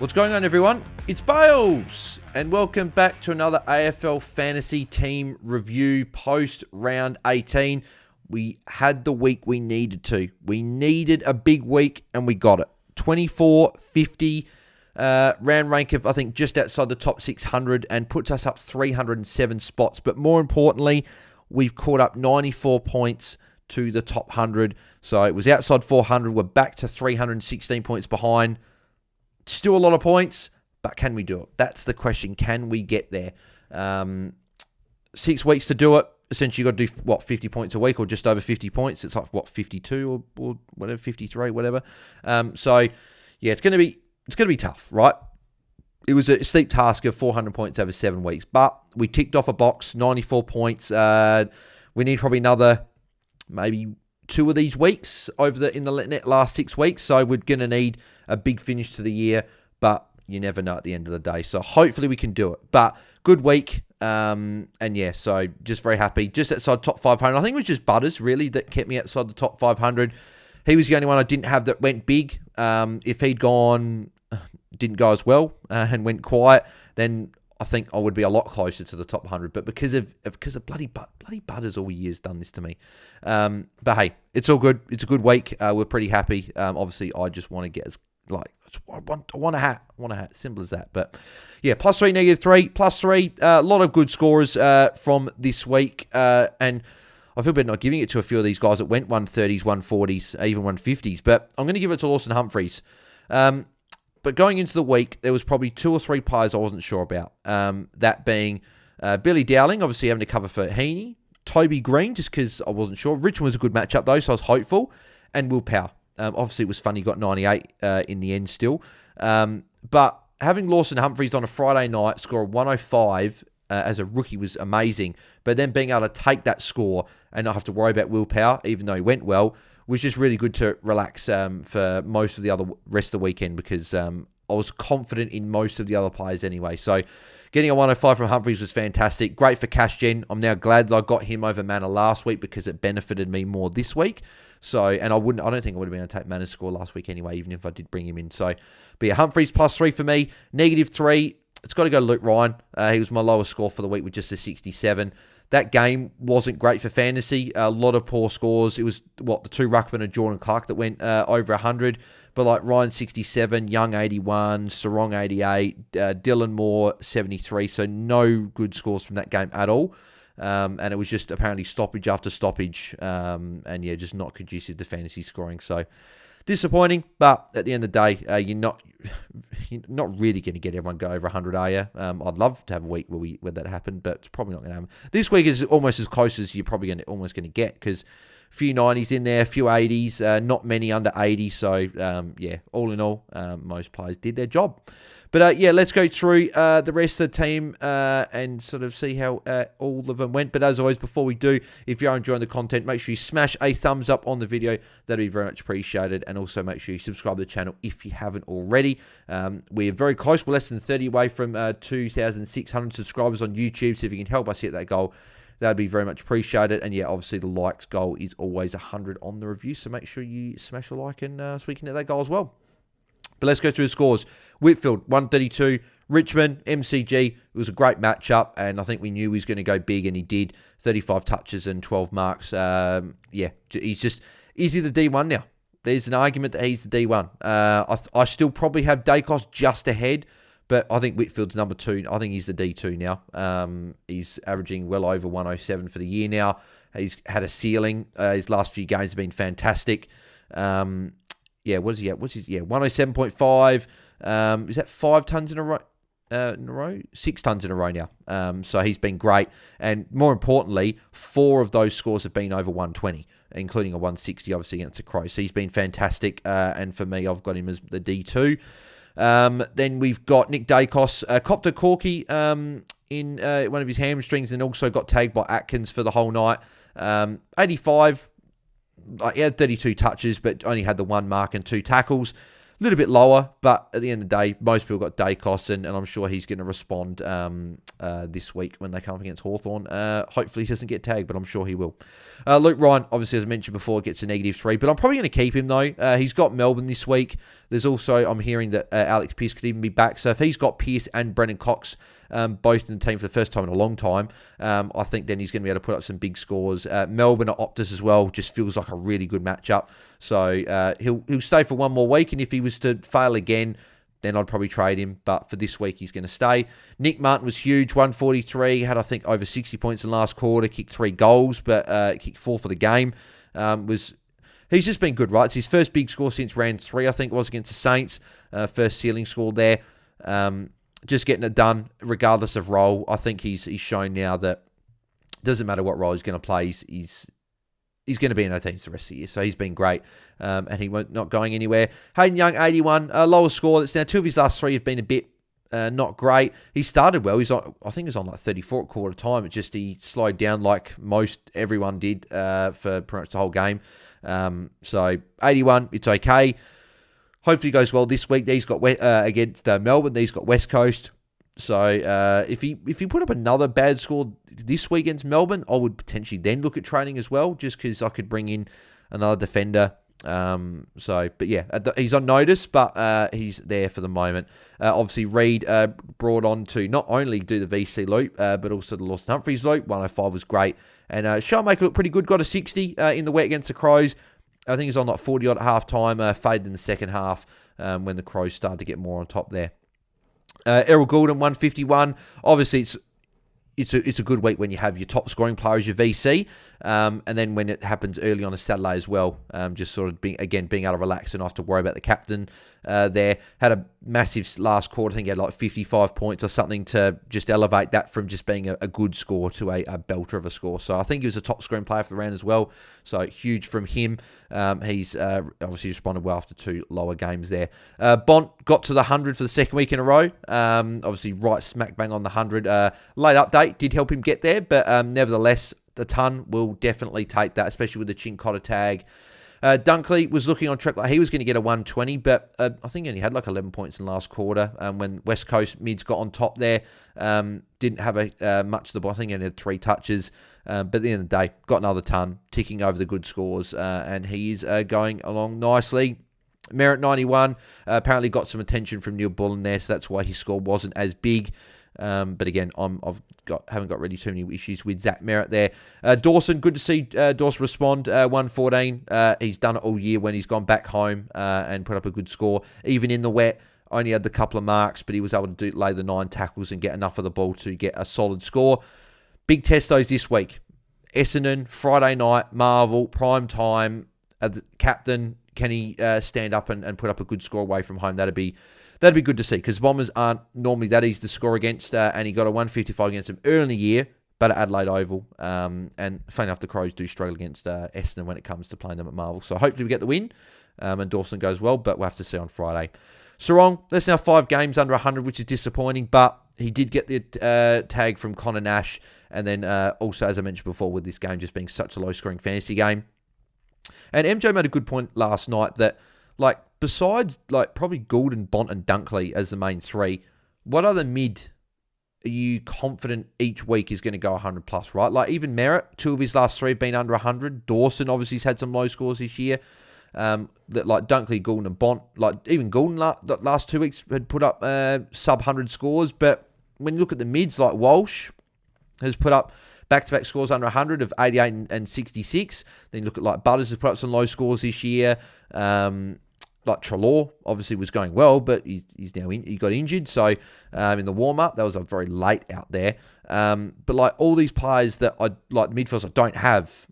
What's going on, everyone? It's Bales, and welcome back to another AFL Fantasy Team Review post round 18. We had the week we needed to. We needed a big week, and we got it. 24.50 round rank of, I think, just outside the top 600 and puts us up 307 spots. But more importantly, we've caught up 94 points to the top 100. So it was outside 400. We're back to 316 points behind. Still a lot of points, but can we do it? That's the question. Can we get there? 6 weeks to do it. Essentially, you've got to do, 50 points a week or just over 50 points. It's like, 52 or whatever, 53, whatever. So, yeah, it's going to be tough, right? It was a steep task of 400 points over 7 weeks, but we ticked off a box, 94 points. We need probably another, maybe 2 of these weeks in the last 6 weeks. So we're going to need a big finish to the year, but you never know at the end of the day. So hopefully we can do it. But good week. And yeah, so just very happy. Just outside top 500. I think it was just Butters, really, that kept me outside the top 500. He was the only one I didn't have that went big. If he'd didn't go as well and went quiet, then I think I would be a lot closer to the top 100. But because of bloody Butters all year's done this to me. But hey, it's all good. It's a good week. We're pretty happy. Obviously, I just want to get as I want a hat. Simple as that. But yeah, +3, -3, +3. A lot of good scorers from this week. And I feel bad not giving it to a few of these guys that went 130s, 140s, even 150s. But I'm going to give it to Lawson Humphreys. But going into the week, there was probably 2 or 3 players I wasn't sure about. That being Billy Dowling, obviously having to cover for Heaney. Toby Green, just because I wasn't sure. Richmond was a good matchup, though, so I was hopeful. And Will Power. Obviously, it was fun. He got 98 in the end still. But having Lawson Humphreys on a Friday night score a 105 as a rookie was amazing. But then being able to take that score and not have to worry about Will Power, even though he went well, was just really good to relax for most of the rest of the weekend because I was confident in most of the other players anyway. So getting a 105 from Humphreys was fantastic. Great for cash gen. I'm now glad that I got him over Manor last week because it benefited me more this week. So, and I don't think I would have been able to take Manor's score last week anyway, even if I did bring him in. So, but yeah, Humphreys +3 for me. -3. It's got to go to Luke Ryan. He was my lowest score for the week with just a 67. That game wasn't great for fantasy. A lot of poor scores. It was, the 2 Ruckman and Jordan Clark that went over 100. But like Ryan 67, Young 81, Sarong 88, Dylan Moore 73. So no good scores from that game at all. And it was just apparently stoppage after stoppage. And yeah, just not conducive to fantasy scoring. So disappointing. But at the end of the day, you're not really going to get everyone go over 100, are you? I'd love to have a week where that happened, but it's probably not going to happen. This week is almost as close as you're probably almost going to get because a few 90s in there, a few 80s, not many under 80. So yeah, all in all, most players did their job. But yeah, let's go through the rest of the team and sort of see how all of them went. But as always, before we do, if you're enjoying the content, make sure you smash a thumbs up on the video. That'd be very much appreciated. And also make sure you subscribe to the channel if you haven't already. We're very close. We're less than 30 away from 2,600 subscribers on YouTube. So if you can help us hit that goal, that'd be very much appreciated. And yeah, obviously the likes goal is always 100 on the review. So make sure you smash a like and so we can hit that goal as well. But let's go through the scores. Whitfield, 132. Richmond, MCG. It was a great matchup, and I think we knew he was going to go big, and he did. 35 touches and 12 marks. Yeah, is he the D1 now? There's an argument that he's the D1. I still probably have Dacos just ahead, but I think Whitfield's number 2. I think he's the D2 now. He's averaging well over 107 for the year now. He's had a ceiling. His last few games have been fantastic. Yeah, what is he at? 107.5. Is that 5 tons in a row? 6 tons in a row now. So he's been great. And more importantly, 4 of those scores have been over 120, including a 160, obviously, against the Crows. So he's been fantastic. And for me, I've got him as the D2. Then we've got Nick Dacos, copped a corky in one of his hamstrings and also got tagged by Atkins for the whole night. 85. He had 32 touches, but only had the 1 mark and 2 tackles. little bit lower, but at the end of the day, most people got day costs, and I'm sure he's going to respond this week when they come up against Hawthorn. Hopefully he doesn't get tagged, but I'm sure he will. Luke Ryan, obviously, as I mentioned before, gets a -3, but I'm probably going to keep him, though. He's got Melbourne this week. There's also, I'm hearing that Alex Pearce could even be back, so if he's got Pearce and Brendan Cox both in the team for the first time in a long time, I think then he's going to be able to put up some big scores. Melbourne at Optus as well just feels like a really good matchup. So he'll stay for one more week, and if he was to fail again, then I'd probably trade him. But for this week, he's going to stay. Nick Martin was huge, 143. Had, I think, over 60 points in the last quarter. Kicked 3 goals, but kicked 4 for the game. He's just been good, right? It's his first big score since round 3, I think it was, against the Saints. First ceiling score there. Just getting it done, regardless of role. I think he's shown now that it doesn't matter what role he's going to play. He's going to be in our teams the rest of the year. So he's been great, and he won't not going anywhere. Hayden Young, 81, lower score. That's now 2 of his last 3 have been a bit not great. He started well. I think he was on like 34 at quarter time. It's just he slowed down like most everyone did for pretty much the whole game. So 81, it's okay. Hopefully it goes well this week. He's got against Melbourne. He's got West Coast. So if he put up another bad score this week against Melbourne, I would potentially then look at trading as well, just because I could bring in another defender. But yeah, he's on notice, but he's there for the moment. Obviously, Reid brought on to not only do the VC loop, but also the Lawson Humphries loop. 105 was great. And Showmaker looked pretty good. Got a 60 in the wet against the Crows. I think he's on like 40 odd at half time. Faded in the second half when the Crows started to get more on top there. Errol Goulden, 151. Obviously, it's a good week when you have your top scoring player as your VC, and then when it happens early on a Saturday as well, just sort of being able to relax and not have to worry about the captain there. Had a massive last quarter. I think he had like 55 points or something to just elevate that from just being a good score to a belter of a score. So I think he was a top scoring player for the round as well. So huge from him. He's obviously responded well after 2 lower games there. Bont got to the 100 for the second week in a row. Obviously right smack bang on the 100. Late update did help him get there, but nevertheless, the ton will definitely take that, especially with the Chincotta tag. Dunkley was looking on track like he was going to get a 120, but I think he only had like 11 points in the last quarter when West Coast mids got on top there. Didn't have much of the ball. I think he only had 3 touches. But at the end of the day, got another ton, ticking over the good scores, and he is going along nicely. Merritt, 91, apparently got some attention from Neil Bullen there, so that's why his score wasn't as big. But again, haven't got really too many issues with Zach Merritt there. Dawson, good to see Dawson respond. 114. He's done it all year when he's gone back home and put up a good score. Even in the wet, only had the couple of marks, but he was able to lay the 9 tackles and get enough of the ball to get a solid score. Big test those this week. Essendon, Friday night, Marvel, prime time. Captain, can he stand up and put up a good score away from home? That'd be good to see, because Bombers aren't normally that easy to score against, and he got a 155 against them early in the year, but at Adelaide Oval. And funny enough, the Crows do struggle against Essendon when it comes to playing them at Marvel. So hopefully we get the win, and Dawson goes well, but we'll have to see on Friday. Sarong, that's now 5 games under 100, which is disappointing, but he did get the tag from Connor Nash, and then also, as I mentioned before, with this game just being such a low-scoring fantasy game. And MJ made a good point last night that, like, besides, like, probably Goulden, Bont, and Dunkley as the main 3, what other mid are you confident each week is going to go 100 plus, right? Like, even Merritt, 2 of his last 3 have been under 100. Dawson obviously has had some low scores this year. Like Dunkley, Goulden, and Bont, like even Goulden last 2 weeks had put up sub 100 scores. But when you look at the mids, like Walsh has put up back-to-back scores under 100 of 88 and 66. Then you look at like Butters has put up some low scores this year. Like Treloar obviously was going well, but he's now he got injured. So in the warm-up, that was a very late out there. But like all these players that I like midfielders I don't have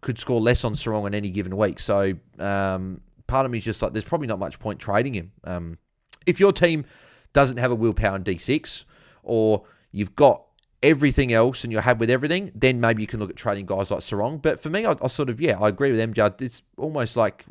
could score less on Sarong on any given week. So part of me is just like, there's probably not much point trading him. If your team doesn't have a willpower in D6, or you've got everything else and you're happy with everything, then maybe you can look at trading guys like Sarong. But for me, I sort of, I agree with MJ. It's almost like,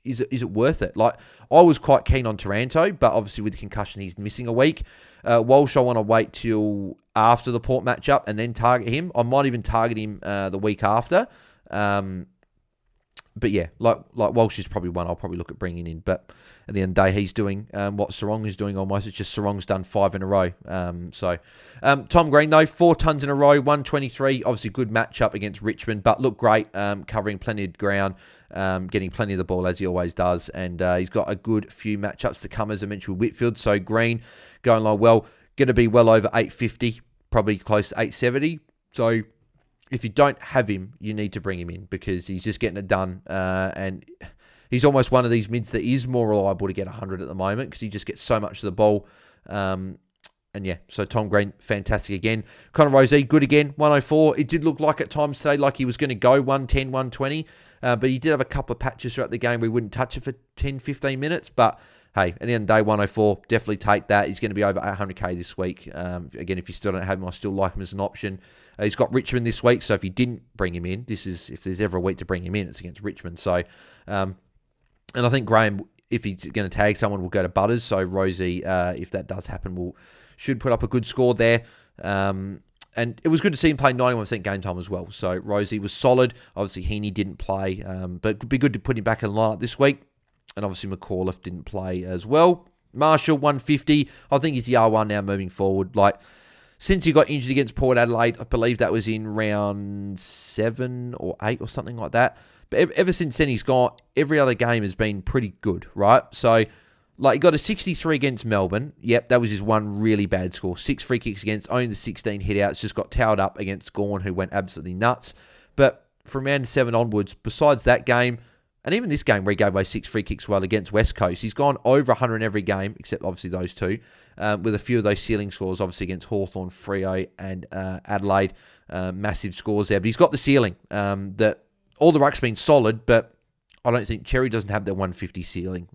is it worth it? Like, I was quite keen on Taranto, but obviously with the concussion, he's missing a week. Walsh, I want to wait till after the Port matchup and then target him. I might even target him the week after. But yeah, like Walsh is probably one I'll probably look at bringing in. But at the end of the day, he's doing what Sarong is doing almost. It's just Sarong's done 5 in a row. Tom Green, though, 4 tons in a row, 123. Obviously, good matchup against Richmond, but looked great, covering plenty of ground, getting plenty of the ball as he always does. And he's got a good few matchups to come, as I mentioned, with Whitfield. So Green going along well, going to be well over 850, probably close to 870. So if you don't have him, you need to bring him in because he's just getting it done. And he's almost one of these mids that is more reliable to get 100 at the moment because he just gets so much of the ball. And yeah, so Tom Green, fantastic again. Connor Rosie, good again, 104. It did look like at times today like he was going to go 110, 120. But he did have a couple of patches throughout the game where he wouldn't touch it for 10, 15 minutes. But hey, at the end of the day, 104, definitely take that. He's going to be over 800k this week. Again, if you still don't have him, I still like him as an option. He's got Richmond this week, so if you didn't bring him in, if there's ever a week to bring him in, it's against Richmond. So, and I think Graham, if he's going to tag someone, will go to Butters. So Rosie, if that does happen, should put up a good score there. And it was good to see him play 91% game time as well. So Rosie was solid. Obviously, Heaney didn't play, but it would be good to put him back in the lineup this week. And obviously, McAuliffe didn't play as well. Marshall, 150. I think he's the R1 now moving forward. Since he got injured against Port Adelaide, I believe that was in round 7 or 8 or something like that. But ever since then, he's gone. Every other game has been pretty good, right? So, he got a 63 against Melbourne. Yep, that was his one really bad score. 6 free kicks against, only the 16 hit-outs. Just got towed up against Gawn, who went absolutely nuts. But from round 7 onwards, besides that game, and even this game where he gave away 6 free kicks against West Coast, he's gone over 100 in every game, except obviously those 2, with a few of those ceiling scores, obviously against Hawthorn, Freo, and Adelaide. Massive scores there. But he's got the ceiling. That all the ruck's been solid, but I don't think Cherry doesn't have that 150 ceiling.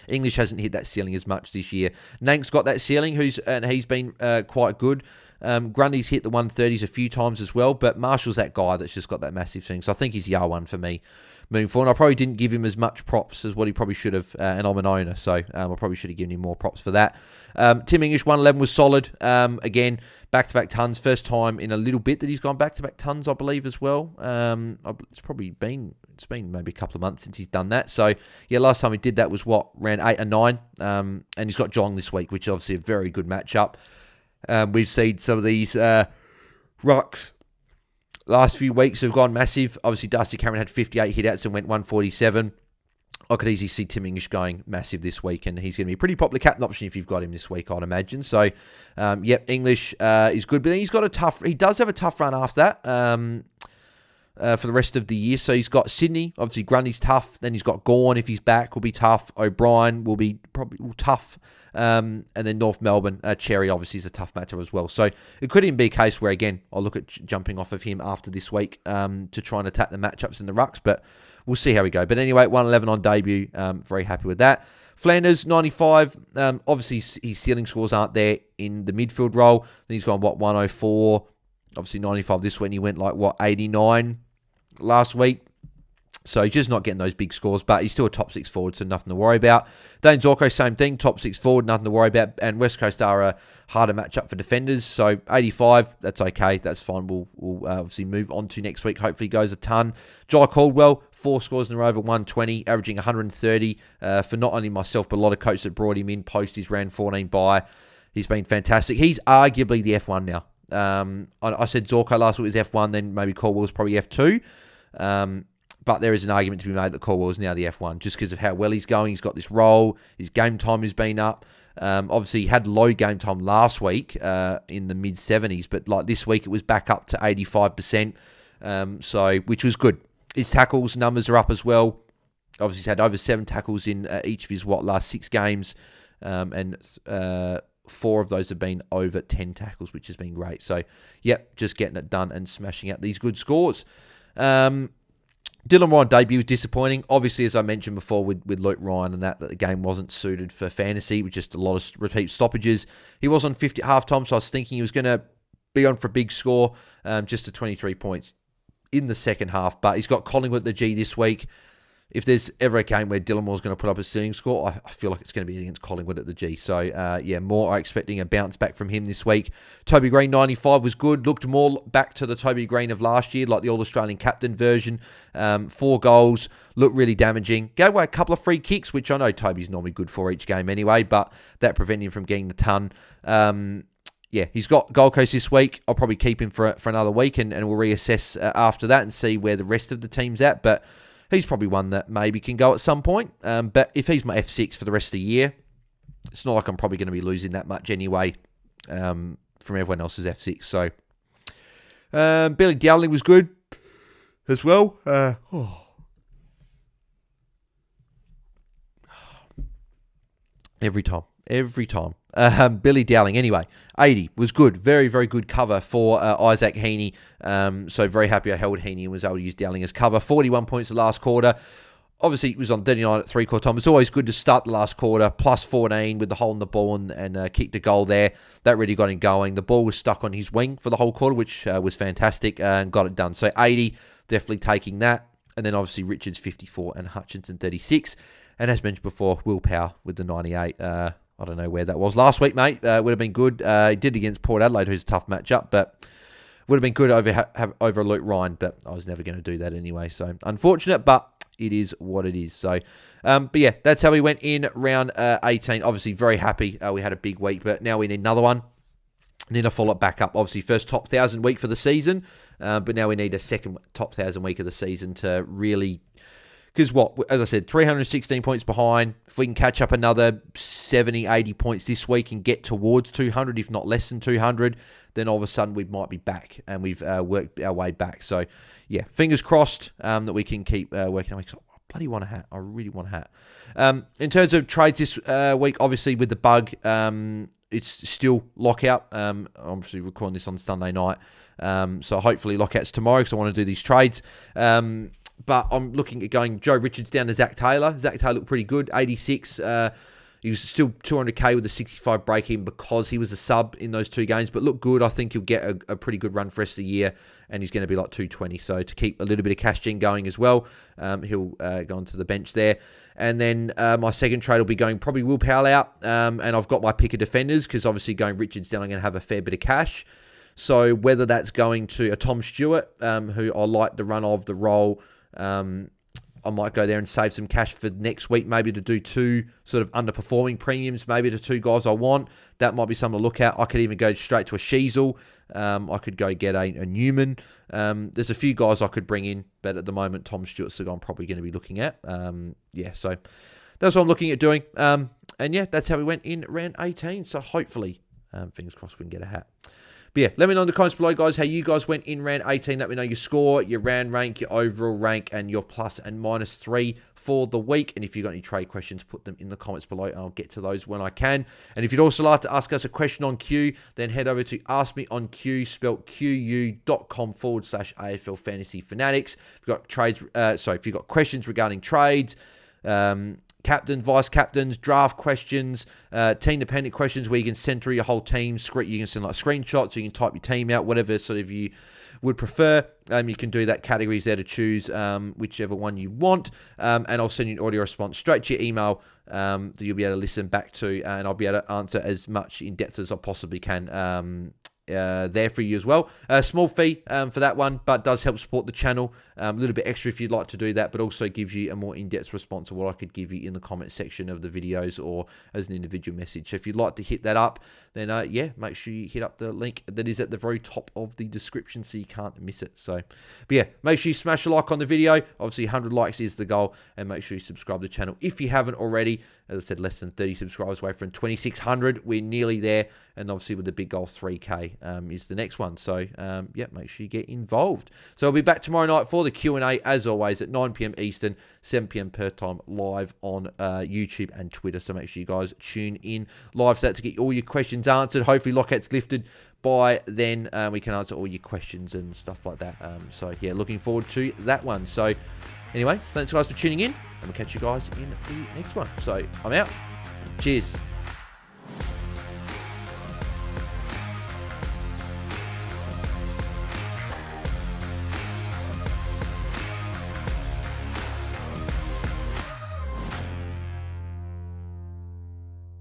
English hasn't hit that ceiling as much this year. Nank's got that ceiling, and he's been quite good. Grundy's hit the 130s a few times as well, but Marshall's that guy that's just got that massive thing. So I think he's the R1 for me moving forward. I probably didn't give him as much props as what he probably should have, and I'm an owner, so I probably should have given him more props for that. Tim English, 111 was solid. Again, back-to-back tons. First time in a little bit that he's gone back-to-back tons, I believe, as well. It's been maybe a couple of months since he's done that. So, yeah, last time he did that was, around 8 or 9. And he's got Geelong this week, which is obviously a very good matchup. We've seen some of these rucks last few weeks have gone massive. Obviously, Dusty Cameron had 58 hit-outs and went 147. I could easily see Tim English going massive this week, and he's going to be a pretty popular captain option if you've got him this week, I'd imagine. So, English is good, but then he does have a tough run after that for the rest of the year. So he's got Sydney, obviously Grundy's tough. Then he's got Gawn, if he's back, will be tough. O'Brien will be probably tough. And then North Melbourne, Cherry obviously is a tough matchup as well. So it could even be a case where, again, I'll look at jumping off of him after this week to try and attack the matchups in the rucks, but we'll see how we go. But anyway, 111 on debut. Very happy with that. Flanders, 95. Obviously, his ceiling scores aren't there in the midfield role. Then he's gone, 104. Obviously, 95 this week. He went 89 last week. So he's just not getting those big scores, but he's still a top 6 forward, so nothing to worry about. Dane Zorko, same thing, top 6 forward, nothing to worry about. And West Coast are a harder matchup for defenders, so 85, that's okay, that's fine. We'll obviously move on to next week. Hopefully he goes a ton. Jai Caldwell, 4 scores in a row over 120, averaging 130 for not only myself, but a lot of coaches that brought him in post his round 14 bye. He's been fantastic. He's arguably the F1 now. I said Zorko last week was F1, then maybe Caldwell's probably F2. But there is an argument to be made that Caldwell is now the F1 just because of how well he's going. He's got this role. His game time has been up. Obviously, he had low game time last week in the mid-70s, but this week it was back up to 85%, which was good. His tackles numbers are up as well. Obviously, he's had over 7 tackles in each of his last 6 games, and 4 of those have been over 10 tackles, which has been great. So, yep, just getting it done and smashing out these good scores. Dylan Ryan debut was disappointing. Obviously, as I mentioned before with Luke Ryan and that the game wasn't suited for fantasy with just a lot of repeat stoppages. He was on 50 at halftime, so I was thinking he was going to be on for a big score, just to 23 points in the second half. But he's got Collingwood at the G this week. if there's ever a game where Dylan Moore's going to put up a ceiling score, I feel like it's going to be against Collingwood at the G. So, yeah, Moore are expecting a bounce back from him this week. Toby Green, 95 was good. Looked more back to the Toby Green of last year, like the All-Australian captain version. 4 goals, looked really damaging. Gave away a couple of free kicks, which I know Toby's normally good for each game anyway, but that prevented him from getting the ton. Yeah, he's got Gold Coast this week. I'll probably keep him for another week, and we'll reassess after that and see where the rest of the team's at. But he's probably one that maybe can go at some point. But if he's my F6 for the rest of the year, it's not like I'm probably going to be losing that much anyway from everyone else's F6. So Billy Dowling was good as well. Every time. Billy Dowling, anyway, 80 was good. Very, very good cover for Isaac Heaney. So very happy I held Heaney and was able to use Dowling as cover. 41 points the last quarter. Obviously, it was on 39 at three-quarter time. It's always good to start the last quarter, plus 14 with the hole in the ball and kick the goal there. That really got him going. The ball was stuck on his wing for the whole quarter, which was fantastic, and got it done. So 80, definitely taking that. And then obviously Richards 54 and Hutchinson 36. And as mentioned before, Will Power with the 98. I don't know where that was last week, mate. Would have been good. He did against Port Adelaide, who's a tough matchup, but would have been good over Luke Ryan, but I was never going to do that anyway. So unfortunate, but it is what it is. So, but yeah, that's how we went in round 18. Obviously, very happy. We had a big week, but now we need another one. Need to follow it back up. Obviously, first top 1,000 week for the season, but now we need a second top 1,000 week of the season to really. Because as I said, 316 points behind. If we can catch up another 70, 80 points this week and get towards 200, if not less than 200, then all of a sudden we might be back and we've worked our way back. So, yeah, fingers crossed that we can keep working our way. I bloody want a hat. I really want a hat. In terms of trades this week, obviously with the bug, it's still lockout. Obviously recording this on Sunday night. So hopefully lockout's tomorrow because I want to do these trades. But I'm looking at going Joe Richards down to Zach Taylor. Zach Taylor looked pretty good, 86. He was still 200k with a 65 break-even because he was a sub in those 2 games. But looked good. I think he'll get a pretty good run for the rest of the year. And he's going to be like 220. So to keep a little bit of cash gen going as well, he'll go onto the bench there. And then my second trade will be going probably Will Powell out. And I've got my pick of defenders because obviously going Richards down, I'm going to have a fair bit of cash. So whether that's going to a Tom Stewart, who I like the run of the role, I might go there and save some cash for next week, maybe to do 2 sort of underperforming premiums, maybe to 2 guys I want. That might be something to look at. I could even go straight to a Sheasel. I could go get a Newman. There's a few guys I could bring in, but at the moment, Tom Stewart's the guy I'm probably going to be looking at. Yeah, so that's what I'm looking at doing. And yeah, that's how we went in round 18. So hopefully, fingers crossed, we can get a hat. But yeah, let me know in the comments below, guys, how you guys went in round 18. Let me know your score, your round rank, your overall rank, and your plus and minus 3 for the week. And if you've got any trade questions, put them in the comments below, and I'll get to those when I can. And if you'd also like to ask us a question on Q, then head over to askmeonq, spelt qu.com/AFL Fantasy Fanatics. If you've got trades, if you've got questions regarding trades, captain, vice captains, draft questions, team dependent questions where you can send through your whole team. You can send like screenshots, so you can type your team out, whatever sort of you would prefer. You can do that. Categories there to choose whichever one you want. And I'll send you an audio response straight to your email that you'll be able to listen back to, and I'll be able to answer as much in depth as I possibly can. There for you as well. Small fee for that one, but does help support the channel. A little bit extra if you'd like to do that, but also gives you a more in-depth response of what I could give you in the comment section of the videos or as an individual message. So if you'd like to hit that up, then yeah, make sure you hit up the link that is at the very top of the description so you can't miss it. So, but yeah, make sure you smash a like on the video. Obviously, 100 likes is the goal, and make sure you subscribe to the channel if you haven't already. As I said, less than 30 subscribers away from 2,600. We're nearly there, and obviously with the big goal, 3K is the next one. So, yeah, make sure you get involved. So I'll be back tomorrow night for the Q&A, as always, at 9 p.m. Eastern, 7 p.m. Perth time, live on YouTube and Twitter. So make sure you guys tune in live for that to get all your questions answered. Hopefully, lockout's lifted by then. We can answer all your questions and stuff like that. So, yeah, looking forward to that one. So, anyway, thanks, guys, for tuning in, and we'll catch you guys in the next one. So, I'm out. Cheers.